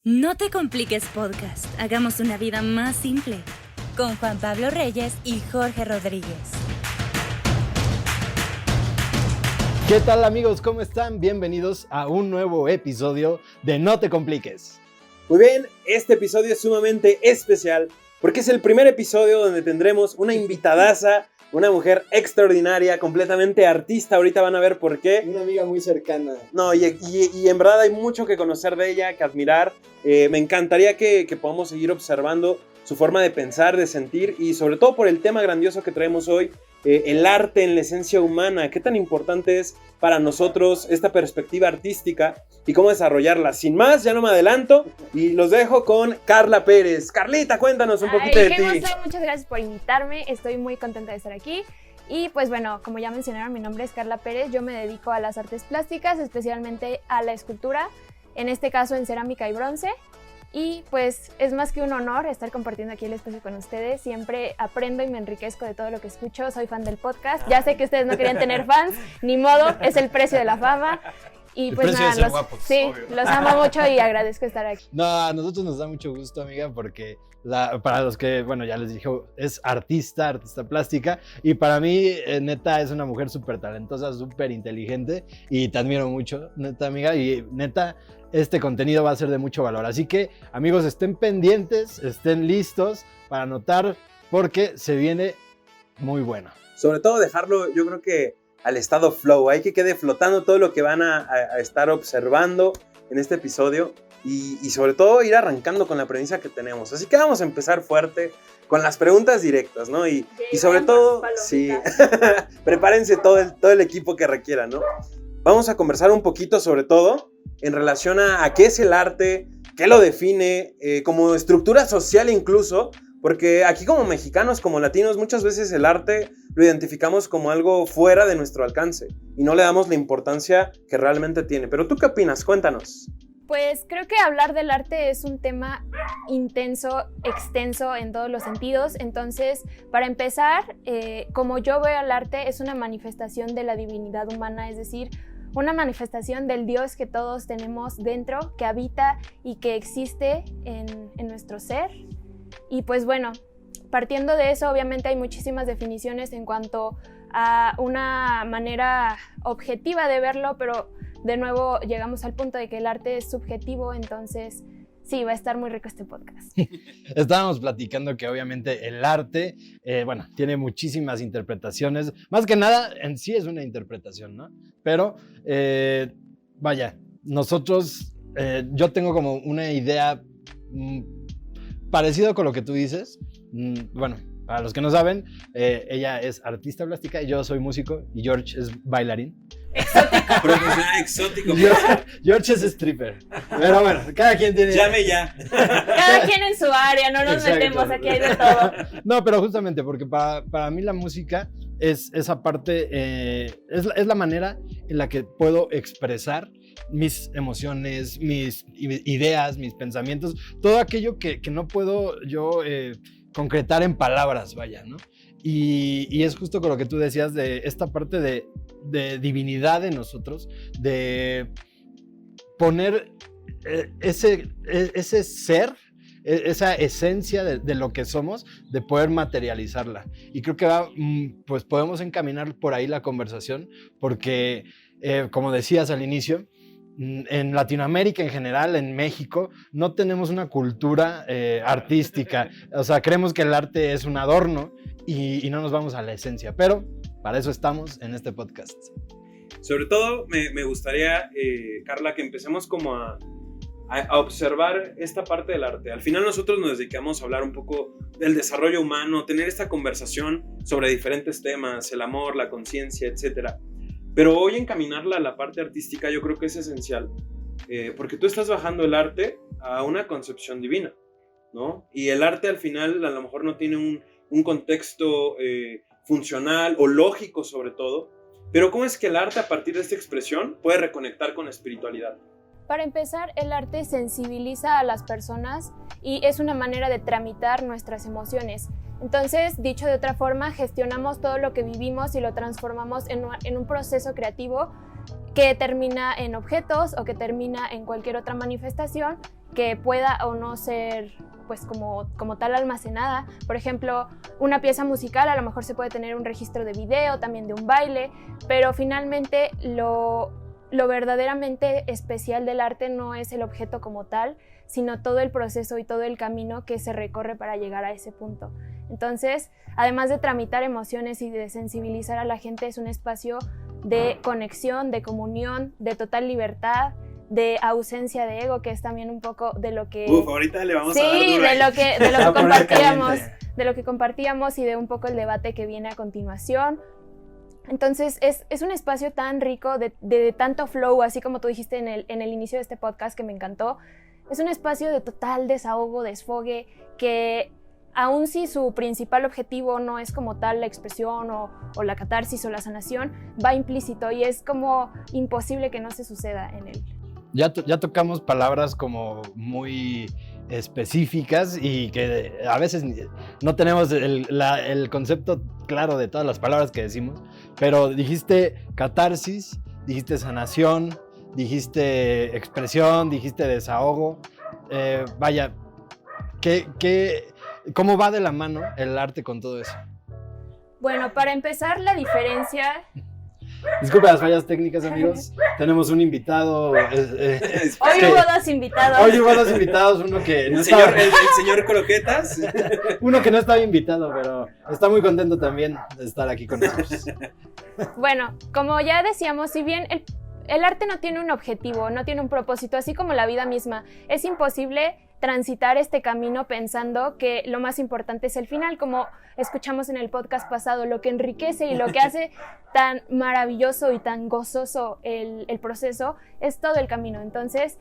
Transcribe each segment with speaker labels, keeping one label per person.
Speaker 1: No te compliques podcast, hagamos una vida más simple. Con Juan Pablo Reyes y Jorge Rodríguez.
Speaker 2: ¿Qué tal amigos? ¿Cómo están? Bienvenidos a un nuevo episodio de No te compliques.
Speaker 3: Muy bien, este episodio es sumamente especial porque es el primer episodio donde tendremos una invitadaza, una mujer extraordinaria, completamente artista. Ahorita van a ver por qué.
Speaker 4: Una amiga muy cercana.
Speaker 3: No, y en verdad hay mucho que conocer de ella, que admirar. Me encantaría que podamos seguir observando su forma de pensar, de sentir y sobre todo por el tema grandioso que traemos hoy, el arte en la esencia humana. ¿Qué tan importante es para nosotros esta perspectiva artística y cómo desarrollarla? Sin más, ya no me adelanto y los dejo con Carla Pérez. Carlita, cuéntanos un poquito de ti.
Speaker 5: Qué gusto, muchas gracias por invitarme, estoy muy contenta de estar aquí. Y pues bueno, como ya mencionaron, mi nombre es Carla Pérez, yo me dedico a las artes plásticas, especialmente a la escultura, en este caso en cerámica y bronce. Y pues es más que un honor estar compartiendo aquí el espacio con ustedes. Siempre aprendo y me enriquezco de todo lo que escucho. Soy fan del podcast. Ya sé que ustedes no querían tener fans, ni modo, es el precio de la fama. Y pues nada, los amo mucho y agradezco estar aquí.
Speaker 2: No, a nosotros nos da mucho gusto, amiga, porque para los que, bueno, ya les dije, es artista plástica y para mí, neta, es una mujer súper talentosa, súper inteligente y te admiro mucho, neta, amiga, y neta, este contenido va a ser de mucho valor. Así que, amigos, estén pendientes, estén listos para anotar porque se viene muy bueno.
Speaker 3: Sobre todo dejarlo, yo creo que al estado flow, hay que quede flotando todo lo que van a estar observando en este episodio y sobre todo ir arrancando con la premisa que tenemos. Así que vamos a empezar fuerte con las preguntas directas, ¿no? Y sobre todo, sí, prepárense todo el equipo que requieran, ¿no? Vamos a conversar un poquito sobre todo en relación a qué es el arte, qué lo define, como estructura social incluso, porque aquí como mexicanos, como latinos, muchas veces el arte lo identificamos como algo fuera de nuestro alcance y no le damos la importancia que realmente tiene. Pero ¿tú qué opinas? Cuéntanos.
Speaker 5: Pues creo que hablar del arte es un tema intenso, extenso en todos los sentidos. Entonces, para empezar, como yo veo el arte, es una manifestación de la divinidad humana, es decir, una manifestación del Dios que todos tenemos dentro, que habita y que existe en nuestro ser. Y pues bueno, partiendo de eso, obviamente hay muchísimas definiciones en cuanto a una manera objetiva de verlo, pero de nuevo llegamos al punto de que el arte es subjetivo, entonces sí, va a estar muy rico este podcast.
Speaker 2: Estábamos platicando que obviamente el arte, bueno, tiene muchísimas interpretaciones, más que nada en sí es una interpretación, ¿no? Pero, vaya, nosotros, yo tengo como una idea parecido con lo que tú dices. Bueno, para los que no saben, ella es artista plástica y yo soy músico y George es bailarín.
Speaker 3: Exótico. Profesional exótico.
Speaker 2: George es stripper. Pero bueno, cada quien tiene...
Speaker 3: Llame ya.
Speaker 5: Cada quien en su área, no nos metemos, aquí hay de todo.
Speaker 2: No, pero justamente porque para mí la música es esa parte, es la manera en la que puedo expresar mis emociones, mis ideas, mis pensamientos, todo aquello que no puedo yo concretar en palabras, vaya, ¿no? Y es justo con lo que tú decías de esta parte de divinidad en nosotros, de poner ese ser, esa esencia de lo que somos, de poder materializarla. Y creo que pues podemos encaminar por ahí la conversación, porque como decías al inicio, en Latinoamérica en general, en México, no tenemos una cultura artística. O sea, creemos que el arte es un adorno y no nos vamos a la esencia, pero para eso estamos en este podcast.
Speaker 3: Sobre todo me gustaría, Carla, que empecemos como a observar esta parte del arte. Al final nosotros nos dedicamos a hablar un poco del desarrollo humano, tener esta conversación sobre diferentes temas, el amor, la conciencia, etcétera. Pero hoy encaminarla a la parte artística yo creo que es esencial, porque tú estás bajando el arte a una concepción divina, ¿no? Y el arte al final a lo mejor no tiene un contexto funcional o lógico sobre todo, pero ¿cómo es que el arte a partir de esta expresión puede reconectar con la espiritualidad?
Speaker 5: Para empezar, el arte sensibiliza a las personas y es una manera de tramitar nuestras emociones. Entonces, dicho de otra forma, gestionamos todo lo que vivimos y lo transformamos en un proceso creativo que termina en objetos o que termina en cualquier otra manifestación que pueda o no ser pues como tal almacenada. Por ejemplo, una pieza musical a lo mejor se puede tener un registro de video, también de un baile, pero finalmente lo verdaderamente especial del arte no es el objeto como tal, sino todo el proceso y todo el camino que se recorre para llegar a ese punto. Entonces, además de tramitar emociones y de sensibilizar a la gente, es un espacio de conexión, de comunión, de total libertad, de ausencia de ego, que es también un poco de lo que...
Speaker 3: ahorita le vamos a dar duro
Speaker 5: de
Speaker 3: ahí.
Speaker 5: lo que compartíamos y de un poco el debate que viene a continuación. Entonces es un espacio tan rico de tanto flow, así como tú dijiste en el inicio de este podcast, que me encantó. Es un espacio de total desahogo, desfogue, que aun si su principal objetivo no es como tal la expresión o la catarsis o la sanación, va implícito y es como imposible que no se suceda en él.
Speaker 2: Ya tocamos palabras como muy específicas y que a veces no tenemos el concepto claro de todas las palabras que decimos, pero dijiste catarsis, dijiste sanación, dijiste expresión, dijiste desahogo. Vaya, ¿cómo va de la mano el arte con todo eso?
Speaker 5: Bueno, para empezar, la diferencia...
Speaker 2: Disculpe las fallas técnicas, amigos. Tenemos un invitado.
Speaker 5: Hoy hubo dos invitados.
Speaker 2: Hoy hubo dos invitados, uno que no
Speaker 3: el
Speaker 2: estaba,
Speaker 3: señor Croquetas.
Speaker 2: uno que no estaba invitado, pero está muy contento también de estar aquí con nosotros.
Speaker 5: Bueno, como ya decíamos, si bien el arte no tiene un objetivo, no tiene un propósito, así como la vida misma, es imposible transitar este camino pensando que lo más importante es el final, como escuchamos en el podcast pasado. Lo que enriquece y lo que hace tan maravilloso y tan gozoso el proceso es todo el camino. Entonces,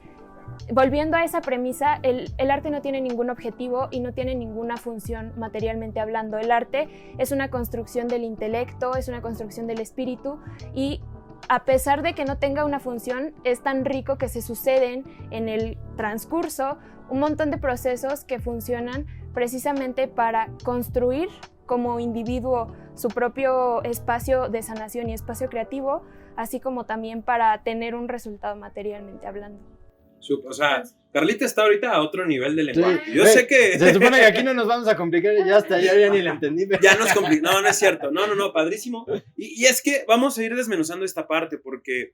Speaker 5: volviendo a esa premisa, el arte no tiene ningún objetivo y no tiene ninguna función materialmente hablando. El arte es una construcción del intelecto, es una construcción del espíritu, y a pesar de que no tenga una función, es tan rico que se suceden en el transcurso un montón de procesos que funcionan precisamente para construir como individuo su propio espacio de sanación y espacio creativo, así como también para tener un resultado materialmente hablando.
Speaker 3: O sea, Carlita está ahorita a otro nivel de lenguaje.
Speaker 2: Sí.
Speaker 3: Yo sé que...
Speaker 2: Se supone que aquí no nos vamos a complicar y ya ni la entendí. Pero...
Speaker 3: Ya nos complicamos. No es cierto. No, padrísimo. Y es que vamos a ir desmenuzando esta parte porque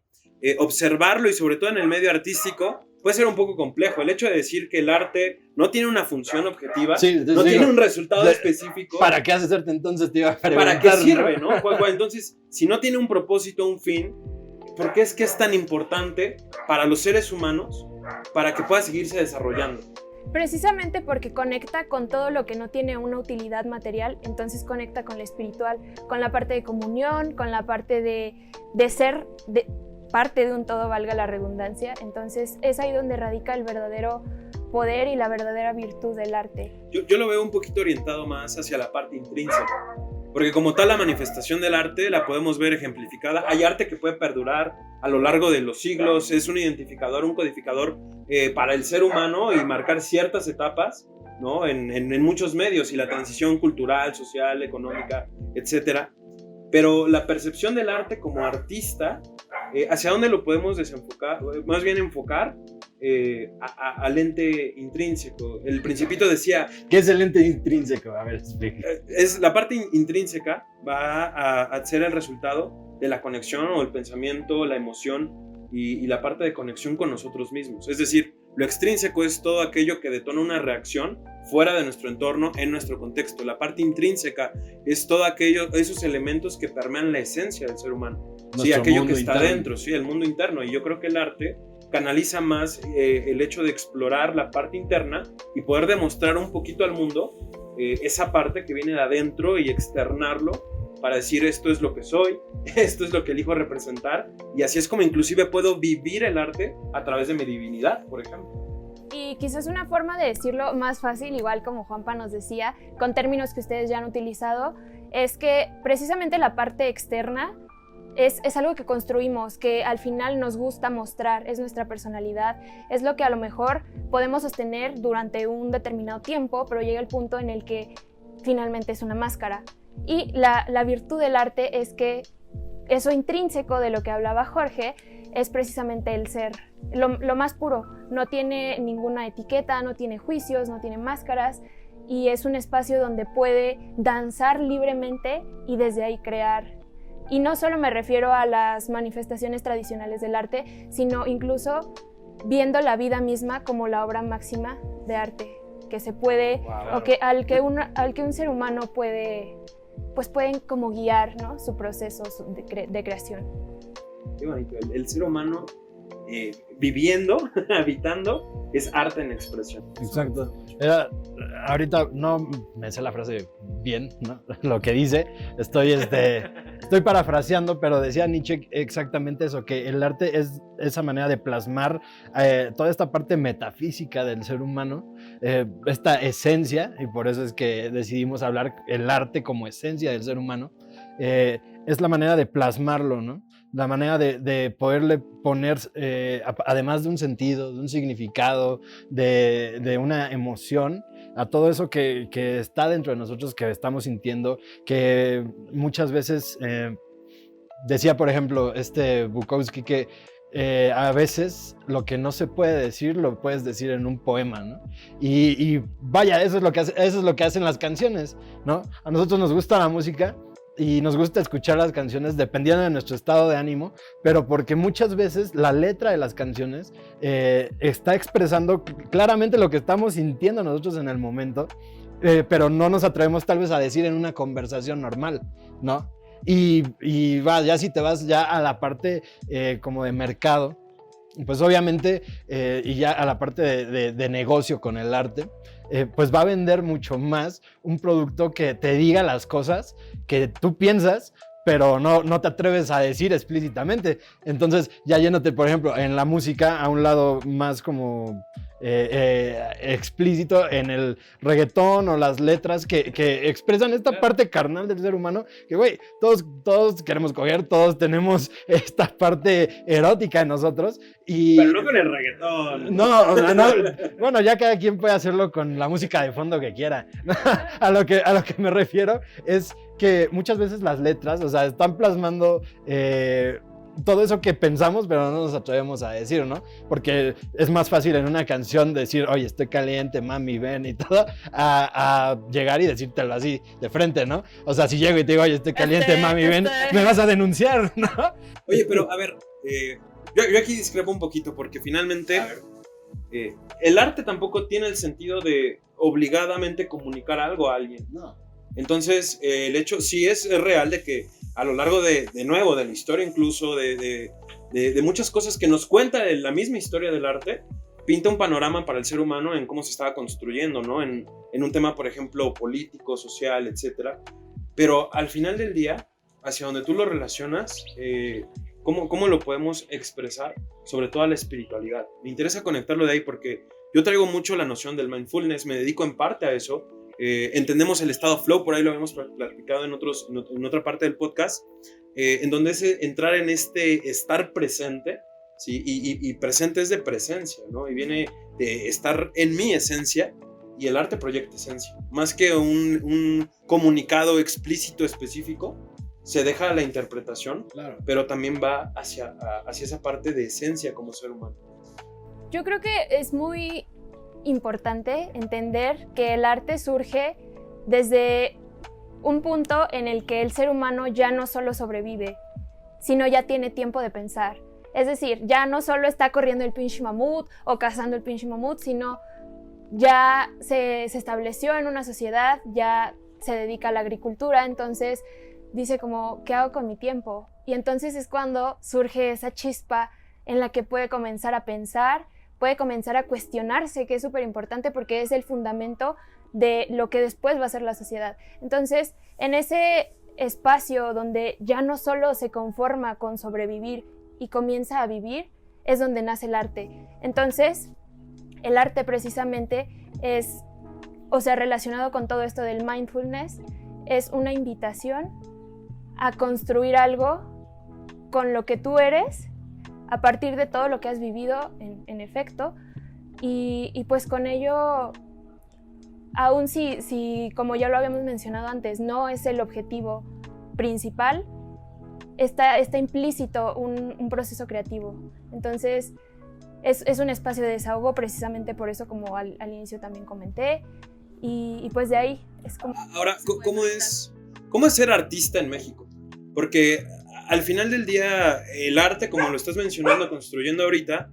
Speaker 3: observarlo y sobre todo en el medio artístico puede ser un poco complejo. El hecho de decir que el arte no tiene una función objetiva,
Speaker 2: sí,
Speaker 3: no tiene un resultado específico.
Speaker 2: ¿Para qué haces arte entonces? Te iba a preguntar,
Speaker 3: ¿Para qué sirve, no? Entonces, si no tiene un propósito, un fin, ¿por qué es que es tan importante para los seres humanos para que pueda seguirse desarrollando?
Speaker 5: Precisamente porque conecta con todo lo que no tiene una utilidad material, entonces conecta con lo espiritual, con la parte de comunión, con la parte de ser parte de un todo, valga la redundancia. Entonces es ahí donde radica el verdadero poder y la verdadera virtud del arte.
Speaker 3: Yo lo veo un poquito orientado más hacia la parte intrínseca, porque como tal la manifestación del arte la podemos ver ejemplificada. Hay arte que puede perdurar a lo largo de los siglos, es un identificador, un codificador para el ser humano y marcar ciertas etapas, ¿no? en muchos medios, y la transición cultural, social, económica, etcétera. Pero la percepción del arte como artista, ¿hacia dónde lo podemos desenfocar? Más bien enfocar al ente intrínseco. El Principito decía...
Speaker 2: ¿Qué es el ente intrínseco? A ver, explica.
Speaker 3: Es la parte intrínseca va a ser el resultado de la conexión o el pensamiento, la emoción y la parte de conexión con nosotros mismos. Es decir, lo extrínseco es todo aquello que detona una reacción fuera de nuestro entorno, en nuestro contexto. La parte intrínseca es todo aquello, esos elementos que permean la esencia del ser humano. Sí, aquello que está
Speaker 2: interno.
Speaker 3: Dentro, sí, el mundo interno. Y yo creo que el arte canaliza más el hecho de explorar la parte interna y poder demostrar un poquito al mundo esa parte que viene de adentro y externarlo para decir esto es lo que soy, esto es lo que elijo representar, y así es como inclusive puedo vivir el arte a través de mi divinidad, por ejemplo.
Speaker 5: Y quizás una forma de decirlo más fácil, igual como Juanpa nos decía, con términos que ustedes ya han utilizado, es que precisamente la parte externa es algo que construimos, que al final nos gusta mostrar, es nuestra personalidad, es lo que a lo mejor podemos sostener durante un determinado tiempo, pero llega el punto en el que finalmente es una máscara. Y la virtud del arte es que eso intrínseco de lo que hablaba Jorge es precisamente el ser, lo más puro. No tiene ninguna etiqueta, no tiene juicios, no tiene máscaras, y es un espacio donde puede danzar libremente y desde ahí crear. Y no solo me refiero a las manifestaciones tradicionales del arte, sino incluso viendo la vida misma como la obra máxima de arte, que se puede,
Speaker 3: Wow.
Speaker 5: o que al que un ser humano puede, pues pueden como guiar, ¿no?, su proceso de creación.
Speaker 3: Qué bonito. El ser humano viviendo, habitando, es arte en expresión.
Speaker 2: Exacto. Ahorita no me sé la frase bien, ¿no? Lo que dice, estoy parafraseando, pero decía Nietzsche exactamente eso, que el arte es esa manera de plasmar toda esta parte metafísica del ser humano, esta esencia, y por eso es que decidimos hablar el arte como esencia del ser humano, es la manera de plasmarlo, ¿no? La manera de poderle poner, además de un sentido, de un significado, de una emoción, a todo eso que está dentro de nosotros, que estamos sintiendo, que muchas veces, decía por ejemplo Bukowski, que a veces lo que no se puede decir, lo puedes decir en un poema, ¿no? Y vaya, eso es lo que hacen las canciones, ¿no? A nosotros nos gusta la música, y nos gusta escuchar las canciones dependiendo de nuestro estado de ánimo, pero porque muchas veces la letra de las canciones está expresando claramente lo que estamos sintiendo nosotros en el momento, pero no nos atrevemos tal vez a decir en una conversación normal, ¿no? Y ya si te vas ya a la parte como de mercado, pues obviamente, y ya a la parte de negocio con el arte, pues va a vender mucho más un producto que te diga las cosas que tú piensas, pero no te atreves a decir explícitamente. Entonces, ya yéndote, por ejemplo, en la música a un lado más como explícito, en el reggaetón o las letras que expresan esta parte carnal del ser humano, que güey, todos queremos coger, todos tenemos esta parte erótica en nosotros.
Speaker 3: Pero no con el reggaetón.
Speaker 2: No, bueno, ya cada quien puede hacerlo con la música de fondo que quiera. A lo que me refiero es que muchas veces las letras, o sea, están plasmando todo eso que pensamos, pero no nos atrevemos a decir, ¿no? Porque es más fácil en una canción decir, oye, estoy caliente, mami, ven, y todo, a llegar y decírtelo así de frente, ¿no? O sea, si llego y te digo, oye, estoy caliente, mami, ven, me vas a denunciar, ¿no?
Speaker 3: Oye, pero a ver, yo aquí discrepo un poquito, porque finalmente el arte tampoco tiene el sentido de obligadamente comunicar algo a alguien.
Speaker 2: No.
Speaker 3: Entonces, el hecho sí es real de que a lo largo de nuevo, de la historia incluso, de muchas cosas que nos cuenta la misma historia del arte, pinta un panorama para el ser humano en cómo se estaba construyendo, ¿no? En un tema, por ejemplo, político, social, etc. Pero al final del día, hacia donde tú lo relacionas, ¿cómo lo podemos expresar? Sobre todo a la espiritualidad. Me interesa conectarlo de ahí porque yo traigo mucho la noción del mindfulness, me dedico en parte a eso. Entendemos el estado flow, por ahí lo habíamos platicado en otra parte del podcast, en donde es entrar en este estar presente, ¿sí? Y presente es de presencia, ¿no? Y viene de estar en mi esencia, y el arte proyecta esencia. Más que un comunicado explícito específico, se deja la interpretación,
Speaker 2: Claro.
Speaker 3: pero también va hacia esa parte de esencia como ser humano.
Speaker 5: Yo creo que es muy importante entender que el arte surge desde un punto en el que el ser humano ya no solo sobrevive, sino ya tiene tiempo de pensar. Es decir, ya no solo está corriendo el pinche mamut o cazando el pinche mamut, sino ya se estableció en una sociedad, ya se dedica a la agricultura, entonces dice como, ¿qué hago con mi tiempo? Y entonces es cuando surge esa chispa en la que puede comenzar a pensar, puede comenzar a cuestionarse, que es súper importante porque es el fundamento de lo que después va a ser la sociedad. Entonces, en ese espacio donde ya no solo se conforma con sobrevivir y comienza a vivir, es donde nace el arte. Entonces, el arte precisamente es, o sea, relacionado con todo esto del mindfulness, es una invitación a construir algo con lo que tú eres, a partir de todo lo que has vivido, en efecto, y pues con ello, aún si, como ya lo habíamos mencionado antes, no es el objetivo principal, está implícito un proceso creativo. Entonces, es un espacio de desahogo precisamente por eso, como al inicio también comenté. Y pues de ahí es como...
Speaker 3: Ahora, ¿cómo es ser artista en México? Porque al final del día, el arte, como lo estás mencionando, construyendo ahorita,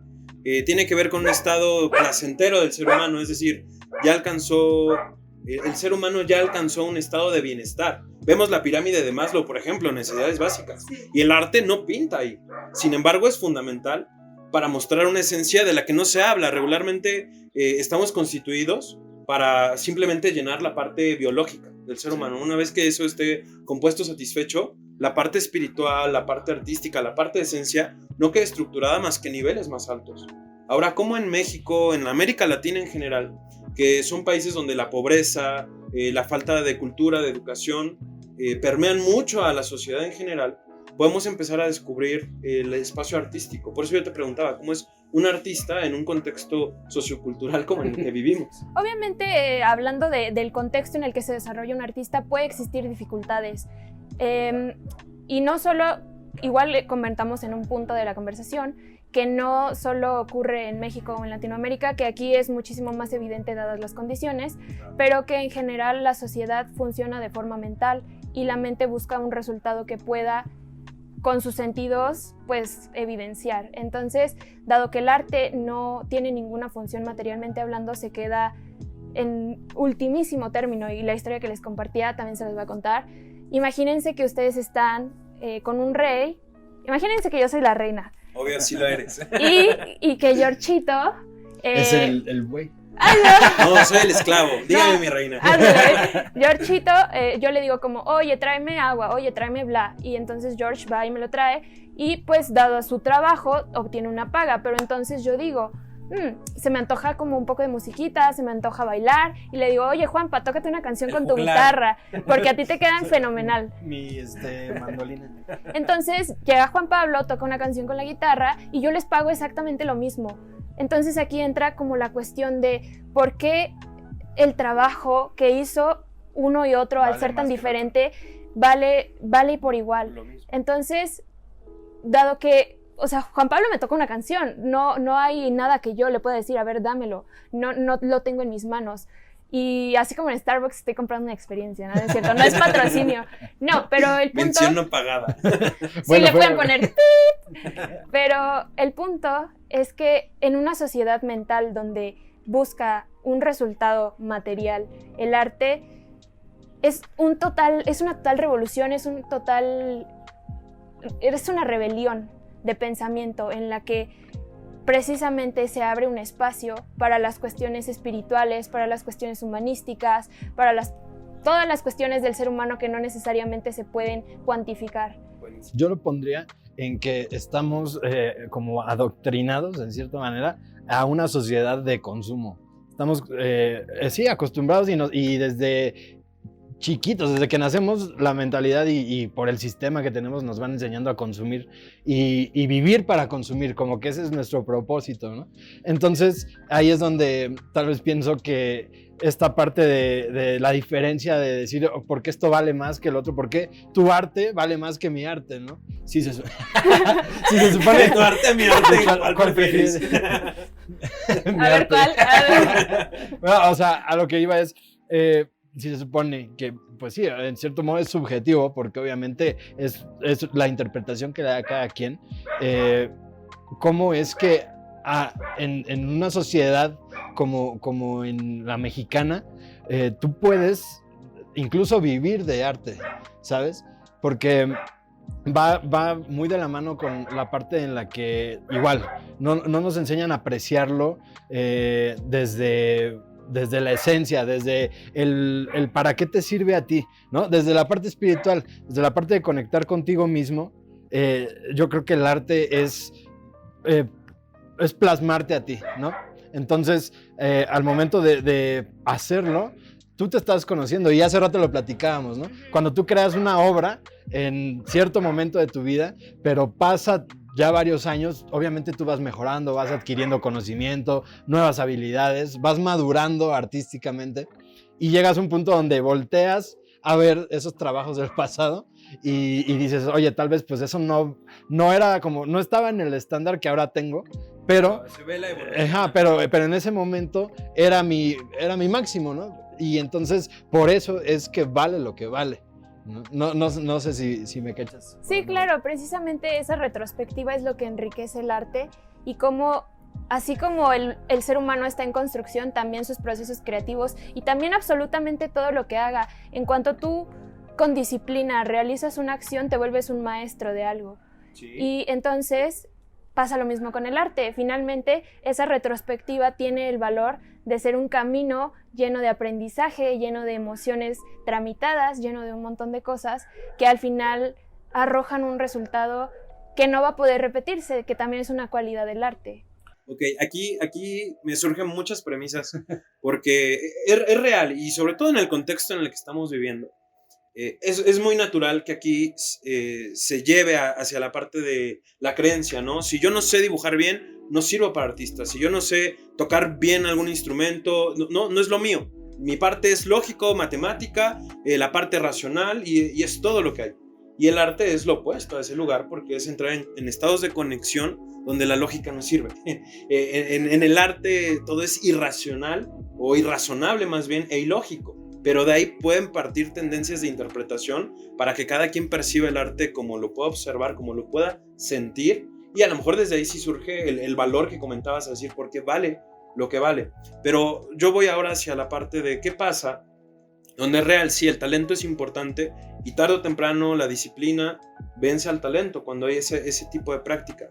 Speaker 3: tiene que ver con un estado placentero del ser humano, es decir, el ser humano ya alcanzó un estado de bienestar. Vemos la pirámide de Maslow, por ejemplo, necesidades básicas, y el arte no pinta ahí. Sin embargo, es fundamental para mostrar una esencia de la que no se habla. Regularmente estamos constituidos para simplemente llenar la parte biológica del ser humano. Una vez que eso esté compuesto, satisfecho, la parte espiritual, la parte artística, la parte de esencia no queda estructurada más que niveles más altos. Ahora, como en México, en América Latina en general, que son países donde la pobreza, la falta de cultura, de educación, permean mucho a la sociedad en general, podemos empezar a descubrir el espacio artístico. Por eso yo te preguntaba, ¿cómo es un artista en un contexto sociocultural como en el que vivimos?
Speaker 5: Obviamente, hablando del contexto en el que se desarrolla un artista, puede existir dificultades. Y no solo, igual comentamos en un punto de la conversación, que no solo ocurre en México o en Latinoamérica, que aquí es muchísimo más evidente dadas las condiciones, pero que en general la sociedad funciona de forma mental y la mente busca un resultado que pueda, con sus sentidos, pues evidenciar. Entonces, dado que el arte no tiene ninguna función materialmente hablando, se queda en ultimísimo término, y la historia que les compartía también se les va a contar. Imagínense que ustedes están con un rey, imagínense que yo soy la reina.
Speaker 3: Obvio, sí lo eres.
Speaker 5: Y que Georgito...
Speaker 2: es el güey.
Speaker 3: No, soy el esclavo. Dígame, mi reina.
Speaker 5: Georgito, yo le digo como, oye, tráeme agua, oye, tráeme bla. Y entonces George va y me lo trae. Y pues, dado su trabajo, obtiene una paga. Pero entonces yo digo, se me antoja como un poco de musiquita, se me antoja bailar. Y le digo, oye, Juanpa, tócate una canción con tu guitarra, porque a ti te quedan fenomenal.
Speaker 2: Mi mandolina.
Speaker 5: Entonces llega Juan Pablo, toca una canción con la guitarra y yo les pago exactamente lo mismo. Entonces aquí entra como la cuestión de por qué el trabajo que hizo uno y otro, al ser tan diferente, vale por igual. Entonces, dado que, o sea, Juan Pablo me toca una canción, no hay nada que yo le pueda decir, a ver, dámelo, no lo tengo en mis manos. Y así como en Starbucks estoy comprando una experiencia, ¿no? Es cierto, no es patrocinio. No, pero el punto...
Speaker 3: Mención no pagada.
Speaker 5: Sí,
Speaker 2: Bueno,
Speaker 5: le pueden poner ¡pip! Pero el punto es que en una sociedad mental donde busca un resultado material, el arte es una total revolución, es una rebelión de pensamiento en la que precisamente se abre un espacio para las cuestiones espirituales, para las cuestiones humanísticas, para todas las cuestiones del ser humano que no necesariamente se pueden cuantificar.
Speaker 2: Yo lo pondría en que estamos como adoctrinados, en cierta manera, a una sociedad de consumo. Estamos, sí, acostumbrados y desde chiquitos, desde que nacemos, la mentalidad y por el sistema que tenemos nos van enseñando a consumir y vivir para consumir, como que ese es nuestro propósito, ¿no? Entonces, ahí es donde tal vez pienso que esta parte de la diferencia de decir, ¿por qué esto vale más que el otro? ¿Por qué tu arte vale más que mi arte, no? Sí, sí se supone...
Speaker 3: Tu arte, mi arte, ¿cuál prefieres?
Speaker 5: A ver, ¿cuál?
Speaker 2: Bueno, o sea, a lo que iba es... si se supone que, pues sí, en cierto modo es subjetivo, porque obviamente es la interpretación que le da a cada quien, cómo es que en una sociedad como en la mexicana, tú puedes incluso vivir de arte, ¿sabes? Porque va muy de la mano con la parte en la que igual no nos enseñan a apreciarlo desde la esencia, desde el para qué te sirve a ti, ¿no? Desde la parte espiritual, desde la parte de conectar contigo mismo, yo creo que el arte es plasmarte a ti, ¿no? Entonces, al momento de hacerlo, tú te estás conociendo, y hace rato lo platicábamos, ¿no? Cuando tú creas una obra en cierto momento de tu vida, pero pasa ya varios años, obviamente tú vas mejorando, vas adquiriendo conocimiento, nuevas habilidades, vas madurando artísticamente y llegas a un punto donde volteas a ver esos trabajos del pasado y dices, oye, tal vez pues eso no era como, no estaba en el estándar que ahora tengo, pero,
Speaker 3: Se ve la evolución.
Speaker 2: pero en ese momento era mi máximo, ¿no? Y entonces por eso es que vale lo que vale. No sé si me cachas.
Speaker 5: Sí, claro, precisamente esa retrospectiva es lo que enriquece el arte y cómo, así como el ser humano está en construcción, también sus procesos creativos y también absolutamente todo lo que haga. En cuanto tú con disciplina realizas una acción, te vuelves un maestro de algo.
Speaker 3: Sí.
Speaker 5: Y entonces pasa lo mismo con el arte. Finalmente, esa retrospectiva tiene el valor de ser un camino lleno de aprendizaje, lleno de emociones tramitadas, lleno de un montón de cosas que al final arrojan un resultado que no va a poder repetirse, que también es una cualidad del arte.
Speaker 3: Ok, aquí me surgen muchas premisas porque es real y sobre todo en el contexto en el que estamos viviendo. Es muy natural que aquí se lleve hacia la parte de la creencia, ¿no? Si yo no sé dibujar bien, no sirvo para artista. Si yo no sé tocar bien algún instrumento, no es lo mío. Mi parte es lógico, matemática, la parte racional y es todo lo que hay. Y el arte es lo opuesto a ese lugar porque es entrar en estados de conexión donde la lógica no sirve. En el arte todo es irracional o irrazonable más bien e ilógico. Pero de ahí pueden partir tendencias de interpretación para que cada quien perciba el arte como lo pueda observar, como lo pueda sentir. Y a lo mejor desde ahí sí surge el valor que comentabas, a decir, porque vale lo que vale. Pero yo voy ahora hacia la parte de qué pasa, donde es real, sí, el talento es importante y tarde o temprano la disciplina vence al talento cuando hay ese tipo de práctica.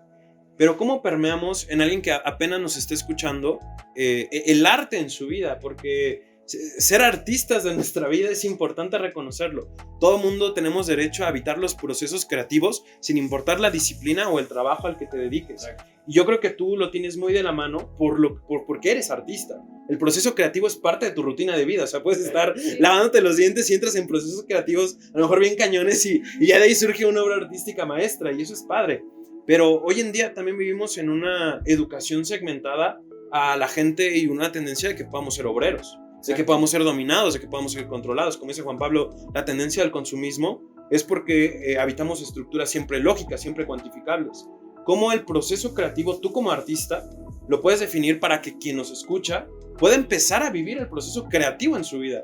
Speaker 3: Pero ¿cómo permeamos en alguien que apenas nos esté escuchando el arte en su vida? Porque ser artistas de nuestra vida es importante reconocerlo. Todo mundo tenemos derecho a habitar los procesos creativos sin importar la disciplina o el trabajo al que te dediques. Y yo creo que tú lo tienes muy de la mano porque eres artista. El proceso creativo es parte de tu rutina de vida. O sea, puedes estar lavándote los dientes y entras en procesos creativos a lo mejor bien cañones y ya de ahí surge una obra artística maestra y eso es padre. Pero hoy en día también vivimos en una educación segmentada a la gente y una tendencia de que podamos ser obreros. De que podamos ser dominados, de que podamos ser controlados. Como dice Juan Pablo, la tendencia al consumismo es porque habitamos estructuras siempre lógicas, siempre cuantificables. ¿Cómo el proceso creativo, tú como artista, lo puedes definir para que quien nos escucha pueda empezar a vivir el proceso creativo en su vida?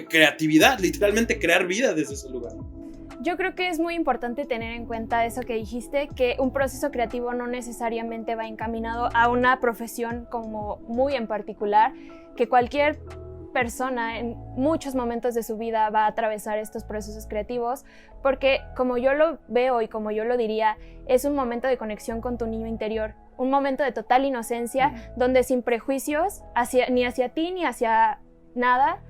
Speaker 3: Creatividad, literalmente crear vida desde ese lugar.
Speaker 5: Yo creo que es muy importante tener en cuenta eso que dijiste, que un proceso creativo no necesariamente va encaminado a una profesión como muy en particular, que cualquier persona en muchos momentos de su vida va a atravesar estos procesos creativos, porque como yo lo veo y como yo lo diría, es un momento de conexión con tu niño interior, un momento de total inocencia, donde sin prejuicios ni hacia ti ni hacia nada,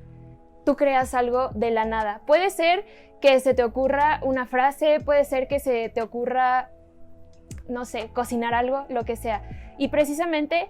Speaker 5: tú creas algo de la nada. Puede ser que se te ocurra una frase, puede ser que se te ocurra, no sé, cocinar algo, lo que sea. Y precisamente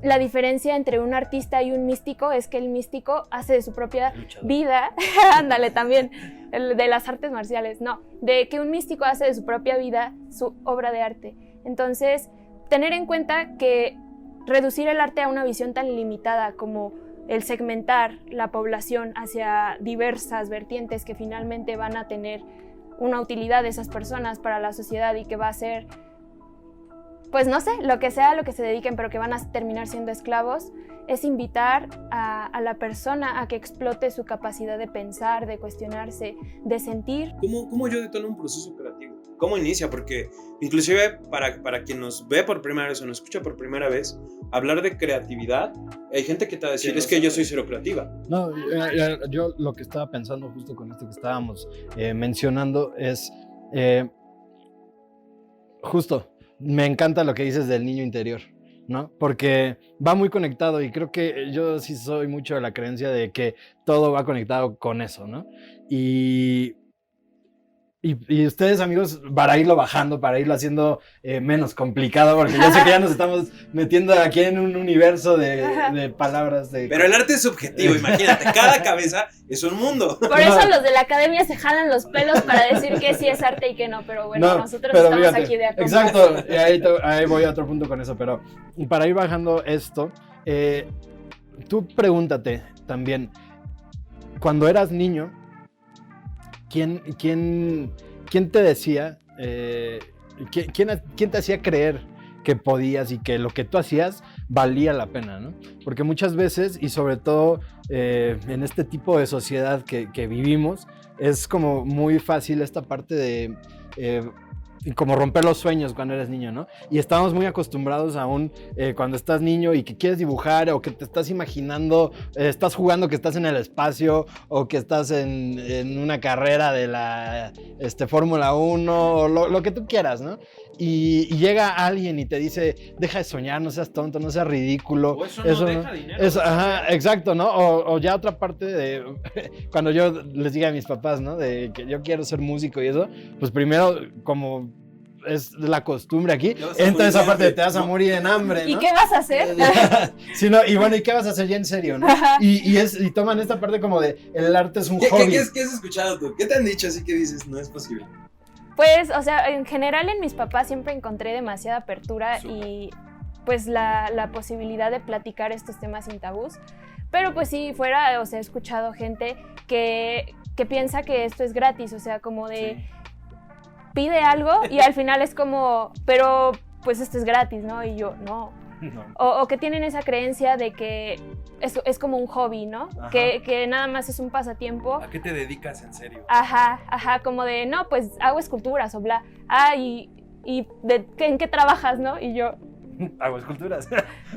Speaker 5: la diferencia entre un artista y un místico es que el místico hace de su propia vida, ándale también, de las artes marciales, no, de que un místico hace de su propia vida su obra de arte. Entonces, tener en cuenta que reducir el arte a una visión tan limitada como el segmentar la población hacia diversas vertientes que finalmente van a tener una utilidad de esas personas para la sociedad y que va a ser, pues no sé, lo que sea a lo que se dediquen, pero que van a terminar siendo esclavos, es invitar a la persona a que explote su capacidad de pensar, de cuestionarse, de sentir.
Speaker 3: ¿Cómo yo detono un proceso creativo? ¿Cómo inicia? Porque inclusive para quien nos ve por primera vez o nos escucha por primera vez, hablar de creatividad, hay gente que te va a decir, es que yo soy cero creativa.
Speaker 2: No, yo lo que estaba pensando justo con esto que estábamos mencionando es justo, me encanta lo que dices del niño interior, ¿no? Porque va muy conectado y creo que yo sí soy mucho de la creencia de que todo va conectado con eso, ¿no? Y ustedes, amigos, para irlo bajando, para irlo haciendo menos complicado, porque yo sé que ya nos estamos metiendo aquí en un universo de palabras.
Speaker 3: Pero el arte es subjetivo, imagínate, cada cabeza es un mundo.
Speaker 5: Por eso los de la academia se jalan los pelos para decir que sí es arte y que no, pero bueno, nosotros estamos fíjate, aquí de acuerdo.
Speaker 2: Exacto, y ahí voy a otro punto con eso, pero para ir bajando esto, tú pregúntate también, cuando eras niño, ¿quién te decía, quién te hacía creer que podías y que lo que tú hacías valía la pena, ¿no? Porque muchas veces, y sobre todo en este tipo de sociedad que vivimos, es como muy fácil esta parte de como romper los sueños cuando eres niño, ¿no? Y estamos muy acostumbrados aún cuando estás niño y que quieres dibujar o que te estás imaginando, estás jugando que estás en el espacio o que estás en una carrera de la Fórmula 1 o lo que tú quieras, ¿no? Y llega alguien y te dice, deja de soñar, no seas tonto, no seas ridículo.
Speaker 3: O eso no deja dinero.
Speaker 2: Ajá, exacto, ¿no? O ya otra parte de, cuando yo les diga a mis papás, ¿no? De que yo quiero ser músico y eso, pues primero, como es la costumbre aquí, entra esa parte de te vas a morir en hambre, ¿no?
Speaker 5: ¿Y qué vas a hacer?
Speaker 2: Sí, no, y bueno, ¿y qué vas a hacer ya en serio, no? Y toman esta parte como de, el arte es un hobby.
Speaker 3: ¿Qué has escuchado tú? ¿Qué te han dicho así que dices, no es posible?
Speaker 5: Pues, o sea, en general en mis papás siempre encontré demasiada apertura y pues la posibilidad de platicar estos temas sin tabús. Pero pues sí, fuera, o sea, he escuchado gente que piensa que esto es gratis, o sea, como de pide algo y al final es como, pero pues esto es gratis, ¿no? Y yo, no. O que tienen esa creencia de que es como un hobby, ¿no? Que nada más es un pasatiempo.
Speaker 3: ¿A qué te dedicas en serio?
Speaker 5: Ajá, como de, no, pues hago esculturas o bla. ¿En qué trabajas, no? Y yo...
Speaker 2: Hago esculturas.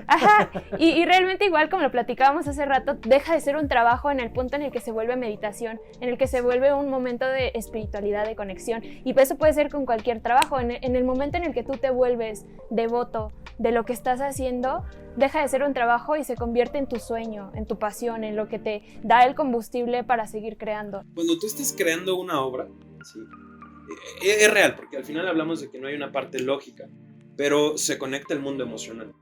Speaker 5: Ajá, y realmente igual como lo platicábamos hace rato, deja de ser un trabajo en el punto en el que se vuelve meditación, en el que se vuelve un momento de espiritualidad, de conexión, y eso puede ser con cualquier trabajo, en el momento en el que tú te vuelves devoto de lo que estás haciendo, deja de ser un trabajo y se convierte en tu sueño, en tu pasión, en lo que te da el combustible para seguir creando.
Speaker 3: Cuando tú estás creando una obra, sí, es real, porque al final hablamos de que no hay una parte lógica, pero se conecta el mundo emocional.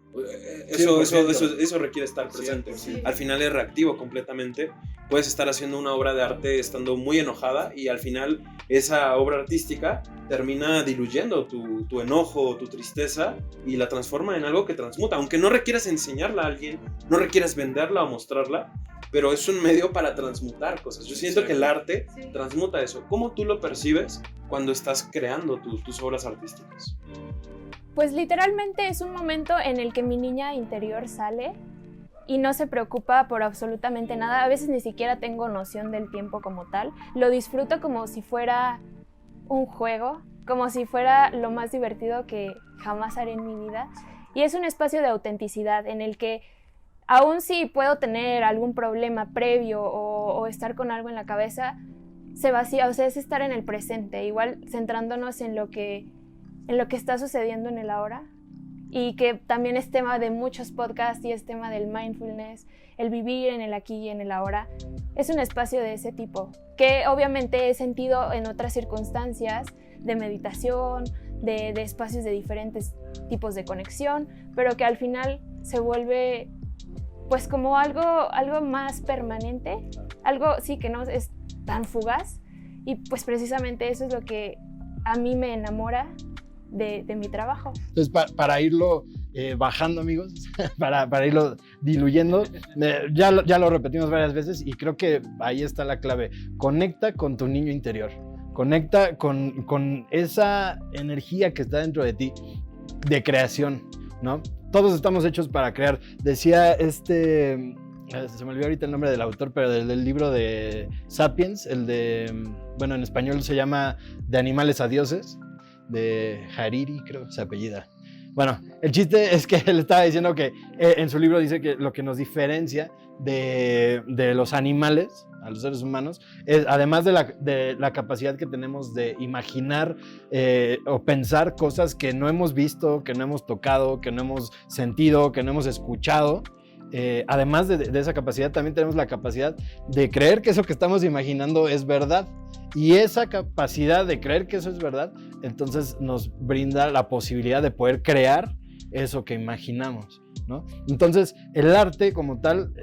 Speaker 3: Eso requiere estar presente. Sí. Al final es reactivo completamente. Puedes estar haciendo una obra de arte estando muy enojada y al final esa obra artística termina diluyendo tu enojo, tu tristeza y la transforma en algo que transmuta. Aunque no requieras enseñarla a alguien, no requieras venderla o mostrarla, pero es un medio para transmutar cosas. Yo siento que el arte transmuta eso. ¿Cómo tú lo percibes cuando estás creando tus obras artísticas?
Speaker 5: Pues literalmente es un momento en el que mi niña interior sale y no se preocupa por absolutamente nada. A veces ni siquiera tengo noción del tiempo como tal. Lo disfruto como si fuera un juego, como si fuera lo más divertido que jamás haré en mi vida. Y es un espacio de autenticidad en el que aún si puedo tener algún problema previo o estar con algo en la cabeza, se vacía, o sea, es estar en el presente, igual centrándonos en lo que está sucediendo en el ahora y que también es tema de muchos podcasts y es tema del mindfulness, el vivir en el aquí y en el ahora. Es un espacio de ese tipo que obviamente he sentido en otras circunstancias de meditación, de espacios de diferentes tipos de conexión, pero que al final se vuelve pues como algo más permanente, algo sí que no es tan fugaz y pues precisamente eso es lo que a mí me enamora de mi trabajo.
Speaker 2: Entonces, para irlo bajando, amigos, para irlo diluyendo, ya lo repetimos varias veces y creo que ahí está la clave. Conecta con tu niño interior. Conecta con esa energía que está dentro de ti, de creación, ¿no? Todos estamos hechos para crear. Decía se me olvidó ahorita el nombre del autor, pero del libro de Sapiens, bueno, en español se llama De animales a dioses, de Hariri, creo, se apellida. Bueno, el chiste es que él estaba diciendo que en su libro dice que lo que nos diferencia de los animales, a los seres humanos, es, además de la capacidad que tenemos de imaginar o pensar cosas que no hemos visto, que no hemos tocado, que no hemos sentido, que no hemos escuchado, además de esa capacidad, también tenemos la capacidad de creer que eso que estamos imaginando es verdad. Y esa capacidad de creer que eso es verdad, entonces nos brinda la posibilidad de poder crear eso que imaginamos, ¿no? Entonces, el arte como tal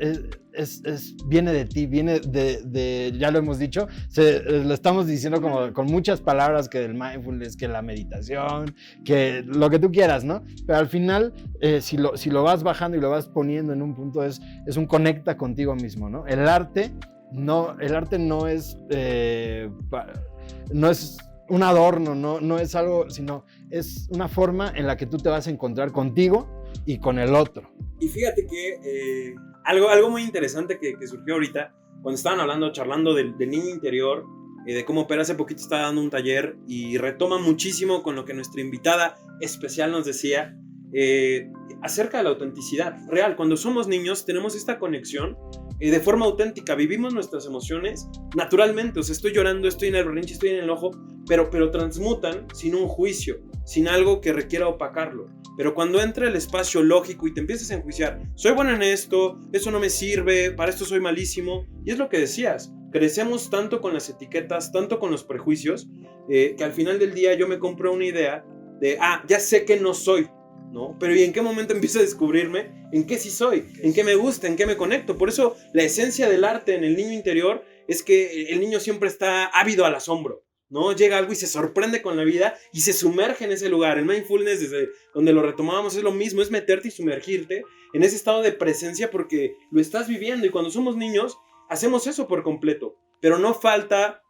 Speaker 2: viene de ti, viene ya lo hemos dicho, lo estamos diciendo como con muchas palabras, que del mindfulness, que la meditación, que lo que tú quieras, ¿no? Pero al final, si lo vas bajando y lo vas poniendo en un punto, es un conecta contigo mismo, ¿no? El arte no, el arte no es un adorno, no es algo, sino es una forma en la que tú te vas a encontrar contigo y con el otro.
Speaker 3: Y fíjate que algo muy interesante que surgió ahorita, cuando estaban charlando del niño interior, de cómo Pera hace poquito estaba dando un taller y retoma muchísimo con lo que nuestra invitada especial nos decía acerca de la autenticidad real. Cuando somos niños tenemos esta conexión de forma auténtica, vivimos nuestras emociones naturalmente, o sea, estoy llorando, estoy en el berrinche, estoy en el enojo, pero transmutan sin un juicio, sin algo que requiera opacarlo. Pero cuando entra el espacio lógico y te empiezas a enjuiciar, soy bueno en esto, eso no me sirve, para esto soy malísimo, y es lo que decías, crecemos tanto con las etiquetas, tanto con los prejuicios, que al final del día yo me compro una idea de, ya sé que no soy, ¿no? Pero ¿y en qué momento empiezo a descubrirme en qué sí soy? ¿En qué me gusta? ¿En qué me conecto? Por eso la esencia del arte en el niño interior es que el niño siempre está ávido al asombro, ¿no? Llega algo y se sorprende con la vida y se sumerge en ese lugar. El mindfulness, desde donde lo retomábamos, es lo mismo, es meterte y sumergirte en ese estado de presencia porque lo estás viviendo. Y cuando somos niños, hacemos eso por completo. Pero no falta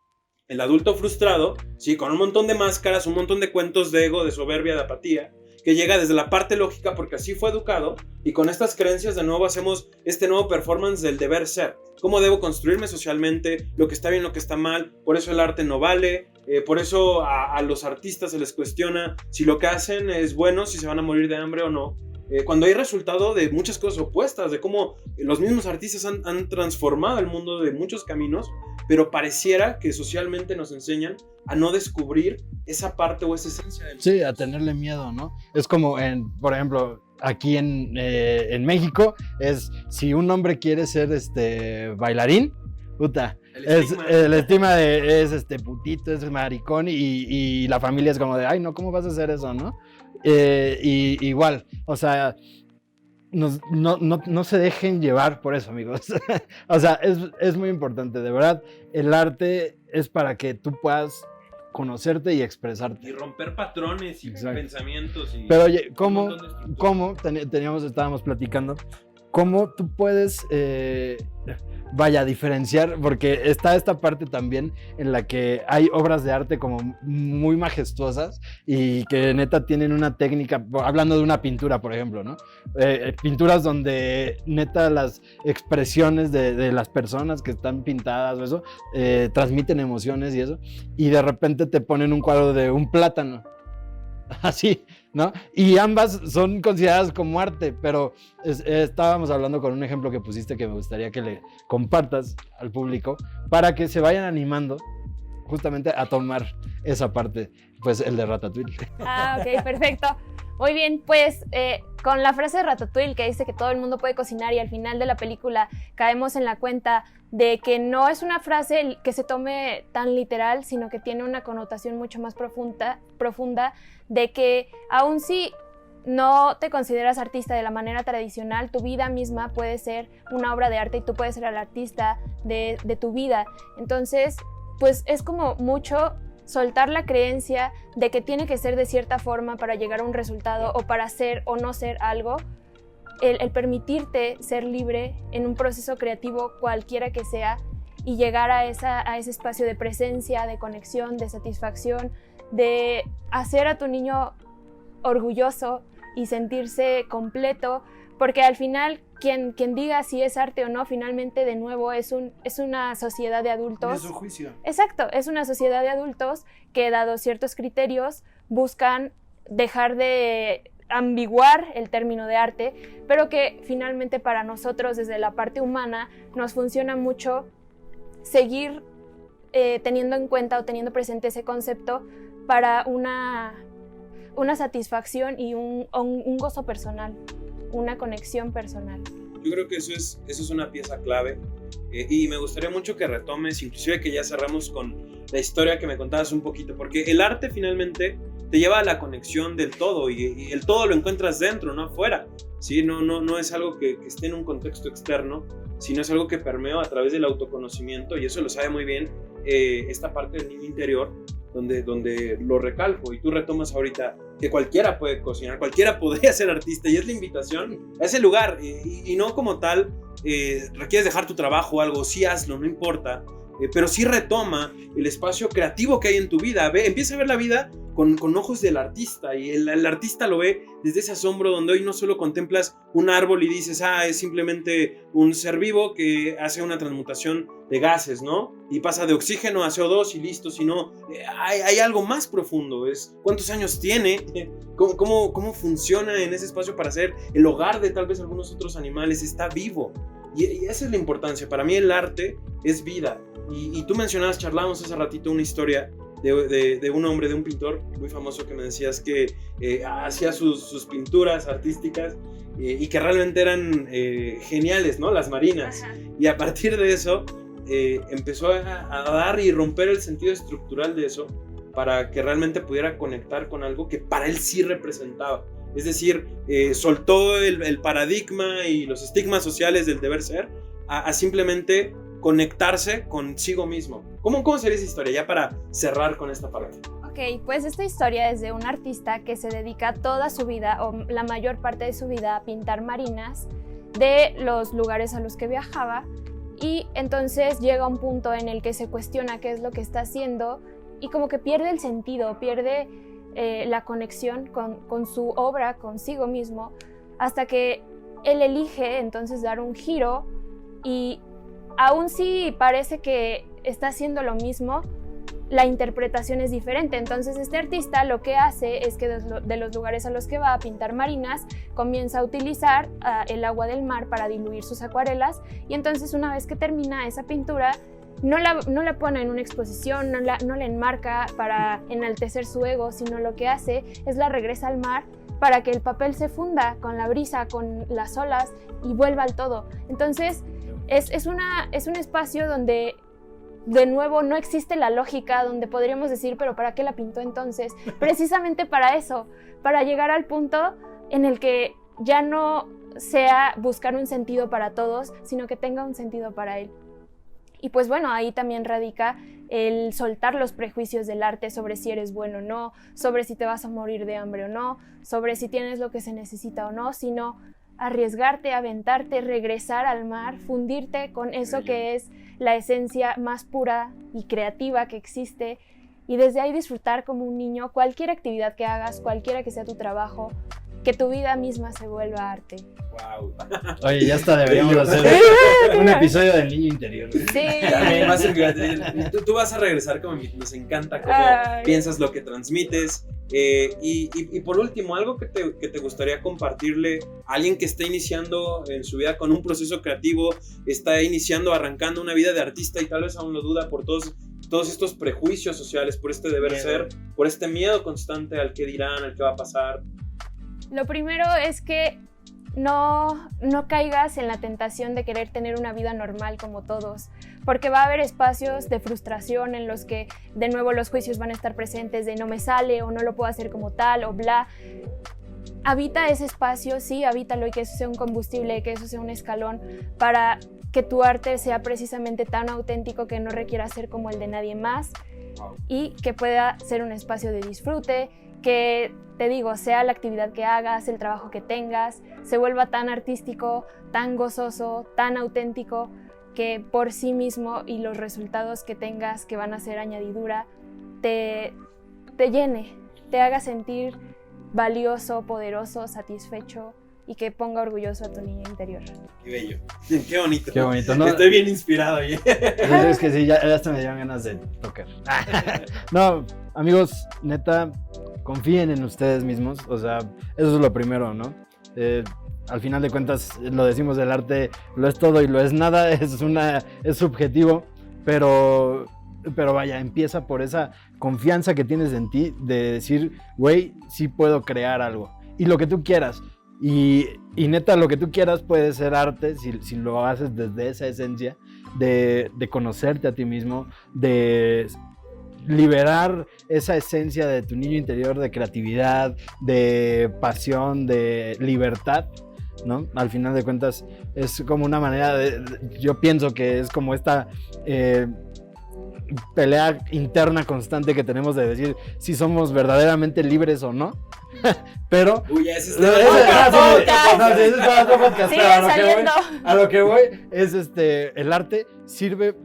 Speaker 3: el adulto frustrado, ¿sí? Con un montón de máscaras, un montón de cuentos de ego, de soberbia, de apatía, que llega desde la parte lógica porque así fue educado, y con estas creencias de nuevo hacemos este nuevo performance del deber ser. ¿Cómo debo construirme socialmente? Lo que está bien, lo que está mal. Por eso el arte no vale. Por eso a los artistas se les cuestiona si lo que hacen es bueno, si se van a morir de hambre o no. Cuando hay resultado de muchas cosas opuestas, de cómo los mismos artistas han transformado el mundo de muchos caminos, pero pareciera que socialmente nos enseñan a no descubrir esa parte o esa esencia del...
Speaker 2: Sí, a tenerle miedo, ¿no? Es como, por ejemplo, aquí en México, es si un hombre quiere ser bailarín, puta, el estigma es putito, es maricón, y la familia es como de, ay, no, ¿cómo vas a hacer eso, no? Y igual, o sea, no se dejen llevar por eso, amigos. O sea, es muy importante, de verdad. El arte es para que tú puedas conocerte y expresarte.
Speaker 3: Y romper patrones y pensamientos.
Speaker 2: Pero oye, estábamos platicando, ¿cómo tú puedes, diferenciar? Porque está esta parte también en la que hay obras de arte como muy majestuosas y que neta tienen una técnica, hablando de una pintura, por ejemplo, ¿no? Pinturas donde neta las expresiones de las personas que están pintadas o eso, transmiten emociones y eso, y de repente te ponen un cuadro de un plátano. Así, ¿no? Y ambas son consideradas como arte, pero estábamos hablando con un ejemplo que pusiste que me gustaría que le compartas al público para que se vayan animando justamente a tomar esa parte, pues el de Ratatouille.
Speaker 5: Ok, perfecto. Muy bien, pues con la frase de Ratatouille que dice que todo el mundo puede cocinar y al final de la película caemos en la cuenta de que no es una frase que se tome tan literal, sino que tiene una connotación mucho más profunda de que aun si no te consideras artista de la manera tradicional, tu vida misma puede ser una obra de arte y tú puedes ser el artista de tu vida. Entonces, pues es como mucho soltar la creencia de que tiene que ser de cierta forma para llegar a un resultado o para ser o no ser algo. El permitirte ser libre en un proceso creativo cualquiera que sea y llegar a ese espacio de presencia, de conexión, de satisfacción, de hacer a tu niño orgulloso y sentirse completo, porque al final quien diga si es arte o no, finalmente de nuevo es una sociedad de adultos.
Speaker 2: Es un juicio.
Speaker 5: Exacto, es una sociedad de adultos que, dado ciertos criterios, buscan dejar de ambiguar el término de arte, pero que finalmente para nosotros desde la parte humana nos funciona mucho seguir teniendo en cuenta o teniendo presente ese concepto para una satisfacción y un gozo personal, una conexión personal.
Speaker 3: Yo creo que eso es una pieza clave y me gustaría mucho que retomes, inclusive que ya cerramos con la historia que me contabas un poquito, porque el arte finalmente te lleva a la conexión del todo y el todo lo encuentras dentro, no afuera, ¿sí? No es algo que esté en un contexto externo, sino es algo que permea a través del autoconocimiento, y eso lo sabe muy bien esta parte del niño interior, donde lo recalco y tú retomas ahorita que cualquiera puede cocinar, cualquiera podría ser artista y es la invitación a ese lugar y no como tal requieres dejar tu trabajo o algo, sí hazlo, no importa, pero sí retoma el espacio creativo que hay en tu vida, empieza a ver la vida con ojos del artista y el artista lo ve desde ese asombro donde hoy no solo contemplas un árbol y dices, es simplemente un ser vivo que hace una transmutación de gases, ¿no? Y pasa de oxígeno a CO2 y listo, sino hay algo más profundo, es cuántos años tiene, cómo funciona en ese espacio para ser el hogar de tal vez algunos otros animales, está vivo. Y esa es la importancia, para mí el arte es vida. Y tú mencionabas, charlábamos hace ratito una historia de un hombre, de un pintor muy famoso que me decías que hacía sus pinturas artísticas y que realmente eran geniales, ¿no? Las marinas. Ajá. Y a partir de eso empezó a dar y romper el sentido estructural de eso para que realmente pudiera conectar con algo que para él sí representaba. Es decir, soltó el paradigma y los estigmas sociales del deber ser a simplemente conectarse consigo mismo. ¿Cómo sería esa historia? Ya para cerrar con esta parte.
Speaker 5: Ok, pues esta historia es de un artista que se dedica toda su vida, o la mayor parte de su vida, a pintar marinas de los lugares a los que viajaba, y entonces llega un punto en el que se cuestiona qué es lo que está haciendo y como que pierde el sentido, pierde la conexión con su obra, consigo mismo, hasta que él elige entonces dar un giro y aún si parece que está haciendo lo mismo, la interpretación es diferente. Entonces este artista lo que hace es que de los lugares a los que va a pintar marinas, comienza a utilizar el agua del mar para diluir sus acuarelas, y entonces una vez que termina esa pintura, no la pone en una exposición, no la enmarca para enaltecer su ego, sino lo que hace es la regresa al mar para que el papel se funda con la brisa, con las olas y vuelva al todo. Entonces es un espacio donde de nuevo no existe la lógica, donde podríamos decir, pero ¿para qué la pintó entonces? Precisamente para eso, para llegar al punto en el que ya no sea buscar un sentido para todos, sino que tenga un sentido para él. Y pues bueno, ahí también radica el soltar los prejuicios del arte sobre si eres bueno o no, sobre si te vas a morir de hambre o no, sobre si tienes lo que se necesita o no, sino arriesgarte, aventarte, regresar al mar, fundirte con eso que es la esencia más pura y creativa que existe, y desde ahí disfrutar como un niño cualquier actividad que hagas, cualquiera que sea tu trabajo, que tu vida misma se vuelva arte.
Speaker 3: Wow.
Speaker 2: Oye, ya está, deberíamos hacer un episodio del niño interior.
Speaker 5: Sí.
Speaker 3: Tú vas a regresar como nos encanta cómo piensas lo que transmites. Y por último, algo que te gustaría compartirle a alguien que está iniciando en su vida con un proceso creativo, está arrancando una vida de artista y tal vez aún lo duda por todos estos prejuicios sociales, por este deber ser, por este miedo constante al que dirán, al que va a pasar.
Speaker 5: Lo primero es que no caigas en la tentación de querer tener una vida normal como todos, porque va a haber espacios de frustración en los que de nuevo los juicios van a estar presentes de no me sale o no lo puedo hacer como tal o bla. Habita ese espacio, sí, habítalo, y que eso sea un combustible, que eso sea un escalón para que tu arte sea precisamente tan auténtico que no requiera ser como el de nadie más, y que pueda ser un espacio de disfrute, que, te digo, sea la actividad que hagas, el trabajo que tengas, se vuelva tan artístico, tan gozoso, tan auténtico, que por sí mismo y los resultados que tengas, que van a ser añadidura, te llene, te haga sentir valioso, poderoso, satisfecho, y que ponga orgulloso a tu niño interior.
Speaker 3: Qué bello, qué bonito.
Speaker 2: Qué bonito, ¿no?
Speaker 3: Estoy bien inspirado.
Speaker 2: Es que sí, ya hasta me dieron ganas de tocar. No, amigos, neta, confíen en ustedes mismos, o sea, eso es lo primero, ¿no? Al final de cuentas, lo decimos, el arte lo es todo y lo es nada, es subjetivo, pero vaya, empieza por esa confianza que tienes en ti de decir, güey, sí puedo crear algo, y lo que tú quieras. Y neta, lo que tú quieras puede ser arte si lo haces desde esa esencia de conocerte a ti mismo, de liberar esa esencia de tu niño interior, de creatividad, de pasión, de libertad, ¿no? Al final de cuentas es como una manera yo pienso que es como esta pelea interna constante que tenemos de decir si somos verdaderamente libres o no. Pero
Speaker 3: Uy, ese es
Speaker 5: Sigue saliendo.
Speaker 2: a lo que voy es el arte sirve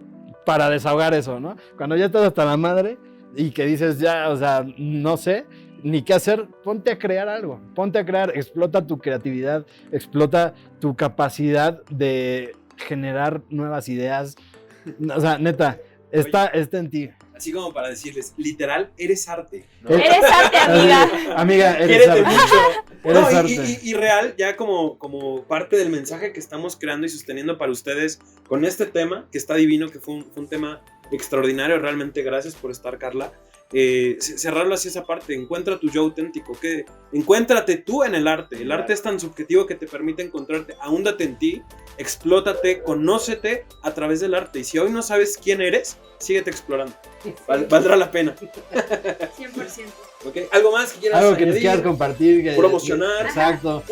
Speaker 2: para desahogar eso, ¿no? Cuando ya estás hasta la madre y que dices ya, o sea, no sé ni qué hacer, ponte a crear algo, ponte a crear, explota tu creatividad, explota tu capacidad de generar nuevas ideas. O sea, neta, está en ti.
Speaker 3: Así como para decirles, literal, eres arte, ¿no?
Speaker 5: Eres arte, amiga.
Speaker 2: Amiga, eres
Speaker 3: Quiérete
Speaker 2: arte.
Speaker 3: mucho.
Speaker 2: Eres
Speaker 3: No,
Speaker 2: arte.
Speaker 3: y real, ya como parte del mensaje que estamos creando y sosteniendo para ustedes con este tema, que está divino, que fue un tema extraordinario, realmente gracias por estar, Carla. Cerrarlo así esa parte, encuentra tu yo auténtico, encuéntrate tú en el arte es tan subjetivo que te permite encontrarte, ahúndate en ti, explótate, conócete a través del arte, y si hoy no sabes quién eres, síguete explorando, valdrá la pena.
Speaker 5: 100%.
Speaker 3: ¿Okay? ¿Algo más que quieras
Speaker 2: Algo que nos
Speaker 3: añadir?
Speaker 2: quieras compartir.
Speaker 3: Promocionar.
Speaker 2: Exacto.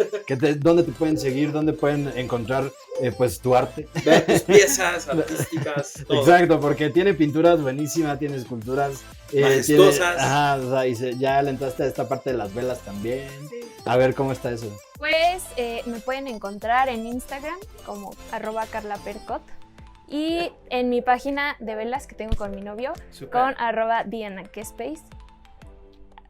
Speaker 2: ¿Dónde te pueden seguir? ¿Dónde pueden encontrar pues tu arte?
Speaker 3: Ver tus piezas artísticas, todo.
Speaker 2: Exacto, porque tiene pinturas buenísimas, tiene esculturas
Speaker 3: majestuosas.
Speaker 2: O sea, ya le entraste a esta parte de las velas también.
Speaker 5: Sí.
Speaker 2: A ver cómo está eso.
Speaker 5: Pues me pueden encontrar en Instagram como @carlapercot y en mi página de velas que tengo con mi novio
Speaker 3: Súper.
Speaker 5: con @dianakespace.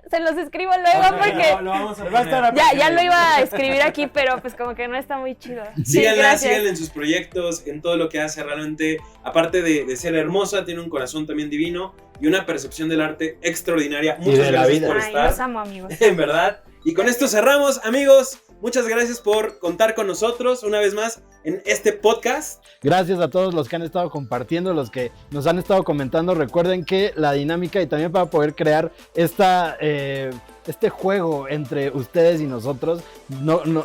Speaker 5: Se los escribo luego porque
Speaker 3: Lo vamos a
Speaker 2: Va a estar
Speaker 3: poner.
Speaker 5: ya lo iba a escribir aquí, pero pues como que no está muy chido. Sí,
Speaker 3: Síganla
Speaker 5: gracias.
Speaker 3: en sus proyectos, en todo lo que hace realmente. Aparte de ser hermosa, tiene un corazón también divino y una percepción del arte extraordinaria. Muchas
Speaker 2: de la
Speaker 3: gracias
Speaker 2: vida.
Speaker 3: por
Speaker 5: Ay,
Speaker 3: estar.
Speaker 5: los amo, amigos.
Speaker 3: En verdad. Y con esto cerramos, amigos. Muchas gracias por contar con nosotros una vez más en este podcast.
Speaker 2: Gracias a todos los que han estado compartiendo, los que nos han estado comentando. Recuerden que la dinámica y también para poder crear este juego entre ustedes y nosotros,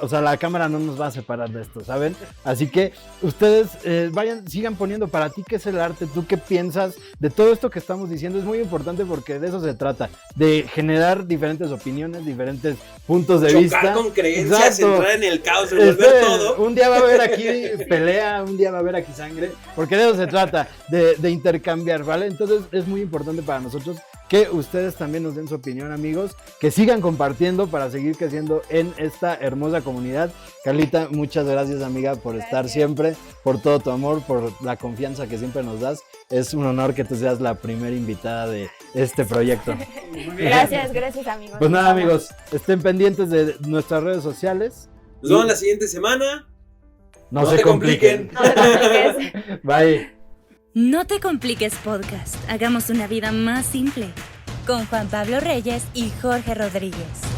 Speaker 2: o sea, la cámara no nos va a separar de esto, ¿saben? Así que ustedes sigan poniendo para ti qué es el arte, tú qué piensas de todo esto que estamos diciendo. Es muy importante porque de eso se trata, de generar diferentes opiniones, diferentes puntos de
Speaker 3: Chocar
Speaker 2: vista.
Speaker 3: con creencias,
Speaker 2: Exacto.
Speaker 3: entrar en el caos, revolver todo.
Speaker 2: Un día va a haber aquí pelea, un día va a haber aquí sangre, porque de eso se trata, de intercambiar, ¿vale? Entonces es muy importante para nosotros que ustedes también nos den su opinión, amigos, que sigan compartiendo para seguir creciendo en esta hermosa comunidad. Carlita, muchas gracias, amiga, por estar siempre, por todo tu amor, por la confianza que siempre nos das. Es un honor que tú seas la primera invitada de este proyecto.
Speaker 5: Gracias, amigos.
Speaker 2: Pues nada, amigos, estén pendientes de nuestras redes sociales.
Speaker 3: Nos vemos la siguiente semana.
Speaker 2: No se compliquen.
Speaker 5: No te compliques.
Speaker 2: Bye.
Speaker 1: No te compliques podcast. Hagamos una vida más simple. Con Juan Pablo Reyes y Jorge Rodríguez.